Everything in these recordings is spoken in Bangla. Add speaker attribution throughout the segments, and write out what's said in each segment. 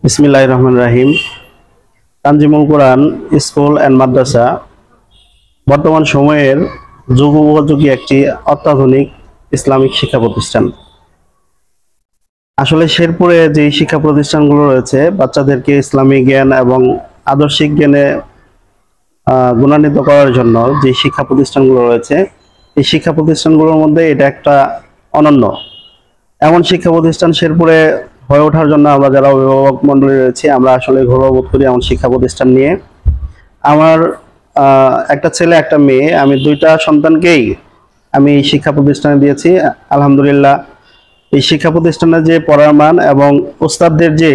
Speaker 1: বিসমিল্লাহির রহমানির রহিম। তানজিমুল কোরআন স্কুল অ্যান্ড মাদ্রাসা বর্তমান সময়ের যুগ উপযোগী একটি অত্যাধুনিক ইসলামিক শিক্ষা প্রতিষ্ঠান। আসলে শেরপুরে যে শিক্ষা প্রতিষ্ঠানগুলো রয়েছে বাচ্চাদেরকে ইসলামী জ্ঞান এবং আদর্শিক জ্ঞানে গুণান্বিত করার জন্য যে শিক্ষা প্রতিষ্ঠানগুলো রয়েছে, এই শিক্ষা প্রতিষ্ঠানগুলোর মধ্যে এটা একটা অনন্য। এমন শিক্ষা প্রতিষ্ঠান শেরপুরে হয়ে ওঠার জন্য আমরা যারা অভিভাবক মণ্ডলী রয়েছে আমরা আসলে গর্ববোধ করি এমন শিক্ষা প্রতিষ্ঠান নিয়ে। আমার একটা ছেলে একটা মেয়ে, আমি দুইটা সন্তানকেই আমি শিক্ষা প্রতিষ্ঠানে দিয়েছি। আলহামদুলিল্লাহ, এই শিক্ষা প্রতিষ্ঠানে যে পড়ার মান এবং ওস্তাদদের যে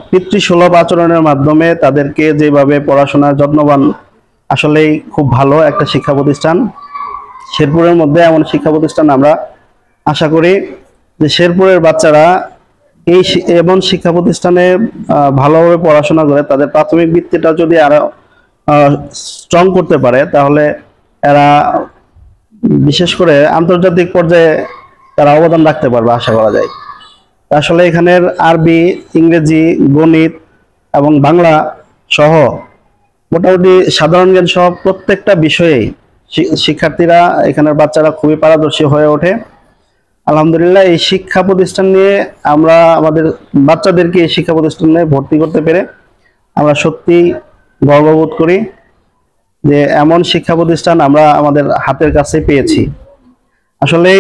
Speaker 1: পিতৃসুলভ আচরণের মাধ্যমে তাদেরকে যেভাবে পড়াশোনার যত্নবান, আসলেই খুব ভালো একটা শিক্ষা প্রতিষ্ঠান। শেরপুরের মধ্যে এমন শিক্ষা প্রতিষ্ঠান আমরা আশা করি যে শেরপুরের বাচ্চারা এই এমন শিক্ষা প্রতিষ্ঠানে ভালোভাবে পড়াশোনা করে তাদের প্রাথমিক ভিত্তিটা যদি আরো স্ট্রং করতে পারে তাহলে এরা বিশেষ করে আন্তর্জাতিক পর্যায়ে তারা অবদান রাখতে পারবে আশা করা যায়। আসলে এখানের আরবি, ইংরেজি, গণিত এবং বাংলা সহ মোটামুটি সাধারণ জ্ঞান সহ প্রত্যেকটা বিষয়েই শিক্ষার্থীরা, এখানের বাচ্চারা খুবই পারদর্শী হয়ে ওঠে। আলহামদুলিল্লাহ, এই শিক্ষা প্রতিষ্ঠান নিয়ে আমরা আমাদের বাচ্চাদেরকে এই শিক্ষা প্রতিষ্ঠানে ভর্তি করতে পেরে আমরা সত্যি গর্ববোধ করি যে এমন শিক্ষা প্রতিষ্ঠান আমরা আমাদের হাতের কাছে পেয়েছি। আসলে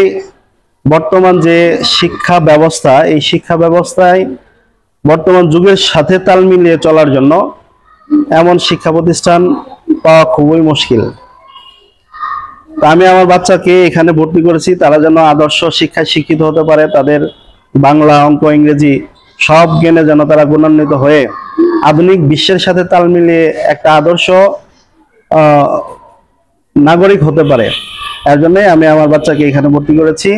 Speaker 1: বর্তমান যে শিক্ষা ব্যবস্থা, এই শিক্ষা ব্যবস্থায় বর্তমান যুগের সাথে তাল মিলিয়ে চলার জন্য এমন শিক্ষা প্রতিষ্ঠান পাওয়া খুবই মুশকিল। আমি আমার বাচ্চাকে এখানে ভর্তি করেছি তারা যেন আদর্শ শিক্ষায় শিক্ষিত হতে পারে, তাদের বাংলা, অঙ্ক, ইংরেজি সব জ্ঞানে যেন তারা গুণান্বিত হয়ে আধুনিক বিশ্বের সাথে তাল মিলিয়ে একটা আদর্শ নাগরিক হতে পারে। এর জন্যই আমি আমার বাচ্চাকে এখানে ভর্তি করেছি।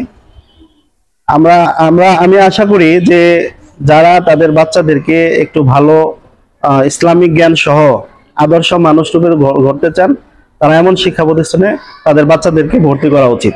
Speaker 1: আমি আশা করি যে যারা তাদের বাচ্চাদেরকে একটু ভালো ইসলামিক জ্ঞান সহ আদর্শ মানুষ রূপে গড়তে চান তারা এমন শিক্ষা প্রতিষ্ঠানে তাদের বাচ্চাদেরকে ভর্তি করা উচিত।